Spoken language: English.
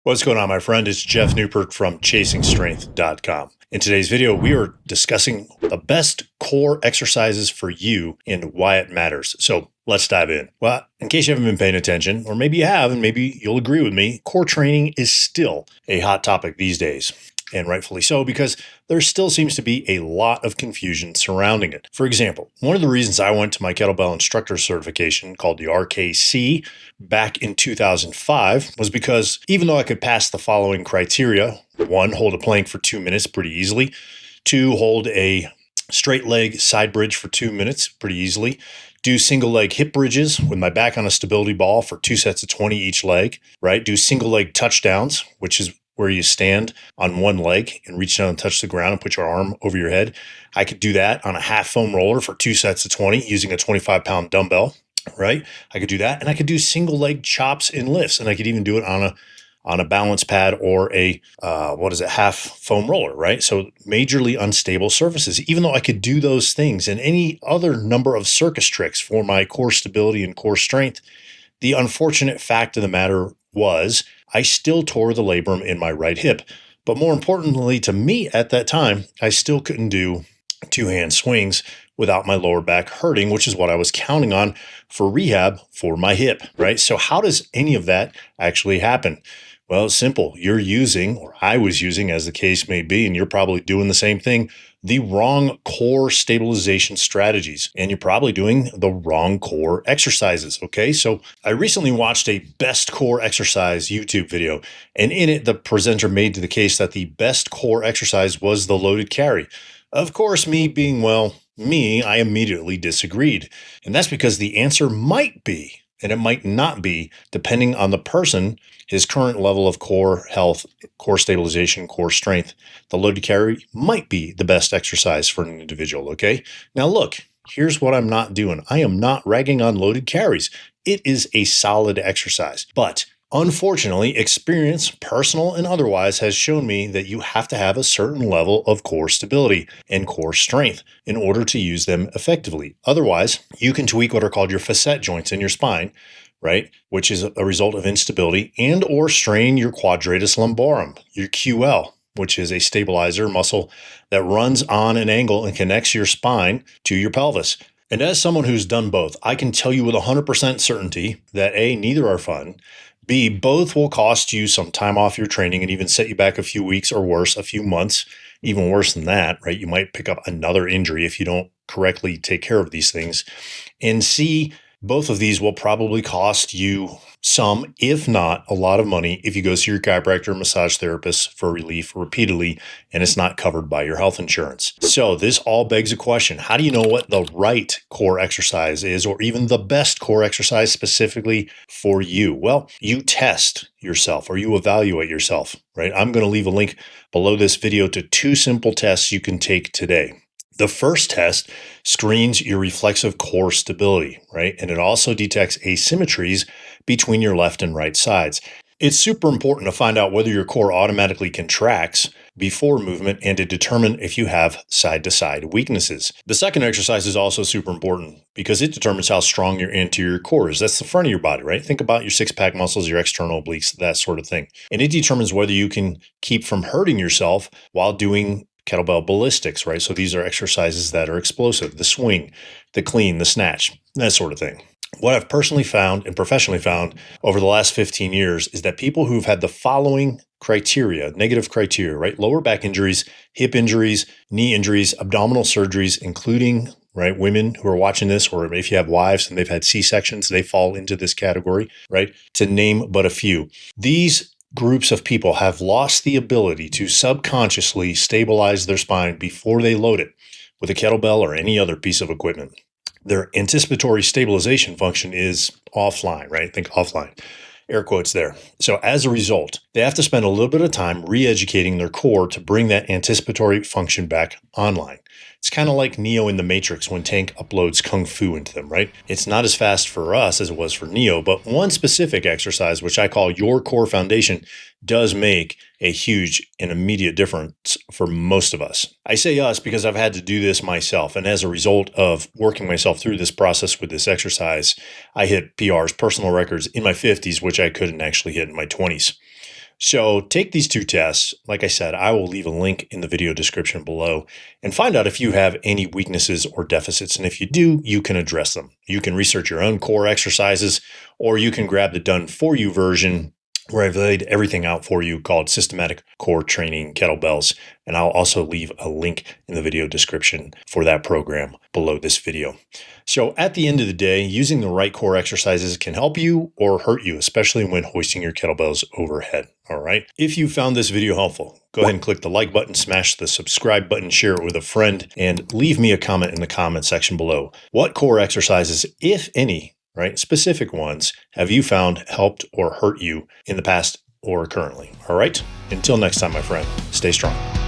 What's going on, my friend? It's Jeff Newport from ChasingStrength.com. In today's video, we are discussing the best core exercises for you and why it matters. So let's dive in. Well, in case you haven't been paying attention, or maybe you have, and maybe you'll agree with me, core training is still a hot topic these days. And rightfully so, because there still seems to be a lot of confusion surrounding it. For example, one of the reasons I went to my kettlebell instructor certification called the RKC back in 2005 was because even though I could pass the following criteria: one, hold a plank for 2 minutes pretty easily; two, hold a straight leg side bridge for 2 minutes pretty easily; do single leg hip bridges with my back on a stability ball for 2 sets of 20 each leg, right? Do single leg touchdowns, which is where you stand on one leg and reach down and touch the ground and put your arm over your head. I could do that on a half foam roller for 2 sets of 20 using a 25-pound dumbbell, right? I could do that. And I could do single leg chops and lifts. And I could even do it on a balance pad or a, half foam roller, right? So majorly unstable surfaces. Even though I could do those things and any other number of circus tricks for my core stability and core strength, the unfortunate fact of the matter was I still tore the labrum in my right hip. But more importantly to me at that time, I still couldn't do two-hand swings without my lower back hurting, which is what I was counting on for rehab for my hip, right? So how does any of that actually happen? Well, it's simple. You're using, or I was using, as the case may be, and you're probably doing the same thing, the wrong core stabilization strategies. And you're probably doing the wrong core exercises, okay? So I recently watched a best core exercise YouTube video, and in it, the presenter made the case that the best core exercise was the loaded carry. Of course, me being, I immediately disagreed. And that's because the answer might be, and it might not be, depending on the person, his current level of core health, core stabilization, core strength. The loaded carry might be the best exercise for an individual, okay? Now look, here's what I'm not doing. I am not ragging on loaded carries. It is a solid exercise. But unfortunately, experience, personal and otherwise, has shown me that you have to have a certain level of core stability and core strength in order to use them effectively. Otherwise, you can tweak what are called your facet joints in your spine, right? Which is a result of instability, and or strain your quadratus lumborum, your QL, which is a stabilizer muscle that runs on an angle and connects your spine to your pelvis. And as someone who's done both, I can tell you with 100% certainty that A, neither are fun. B, both will cost you some time off your training and even set you back a few weeks or worse, a few months, even worse than that, right? You might pick up another injury if you don't correctly take care of these things. And C, both of these will probably cost you some, if not a lot of money, if you go see your chiropractor or massage therapist for relief repeatedly and it's not covered by your health insurance. So this all begs a question. How do you know what the right core exercise is, or even the best core exercise specifically for you? Well, you test yourself or you evaluate yourself, right? I'm going to leave a link below this video to 2 simple tests you can take today. The first test screens your reflexive core stability, right? And it also detects asymmetries between your left and right sides. It's super important to find out whether your core automatically contracts before movement and to determine if you have side-to-side weaknesses. The second exercise is also super important because it determines how strong your anterior core is. That's the front of your body, right? Think about your six-pack muscles, your external obliques, that sort of thing. And it determines whether you can keep from hurting yourself while doing kettlebell ballistics, right? So these are exercises that are explosive: the swing, the clean, the snatch, that sort of thing. What I've personally found and professionally found over the last 15 years is that people who've had the following criteria, negative criteria, right? Lower back injuries, hip injuries, knee injuries, abdominal surgeries, including, right, women who are watching this, or if you have wives and they've had C-sections, they fall into this category, right? To name but a few. These groups of people have lost the ability to subconsciously stabilize their spine before they load it with a kettlebell or any other piece of equipment. Their anticipatory stabilization function is offline, right? Think offline, air quotes there. So as a result, they have to spend a little bit of time re-educating their core to bring that anticipatory function back online. It's kind of like Neo in the Matrix when Tank uploads Kung Fu into them, right? It's not as fast for us as it was for Neo, but one specific exercise, which I call your core foundation, does make a huge and immediate difference for most of us. I say us because I've had to do this myself. And as a result of working myself through this process with this exercise, I hit PRs, personal records, in my 50s, which I couldn't actually hit in my 20s. So take these two tests. Like I said, I will leave a link in the video description below and find out if you have any weaknesses or deficits. And if you do, you can address them. You can research your own core exercises, or you can grab the done for you version where I've laid everything out for you called Systematic Core Training Kettlebells. And I'll also leave a link in the video description for that program below this video. So at the end of the day, using the right core exercises can help you or hurt you, especially when hoisting your kettlebells overhead. All right. If you found this video helpful, go ahead and click the like button, smash the subscribe button, share it with a friend, and leave me a comment in the comment section below. What core exercises, if any, right, specific ones, have you found helped or hurt you in the past or currently? All right. Until next time, my friend, stay strong.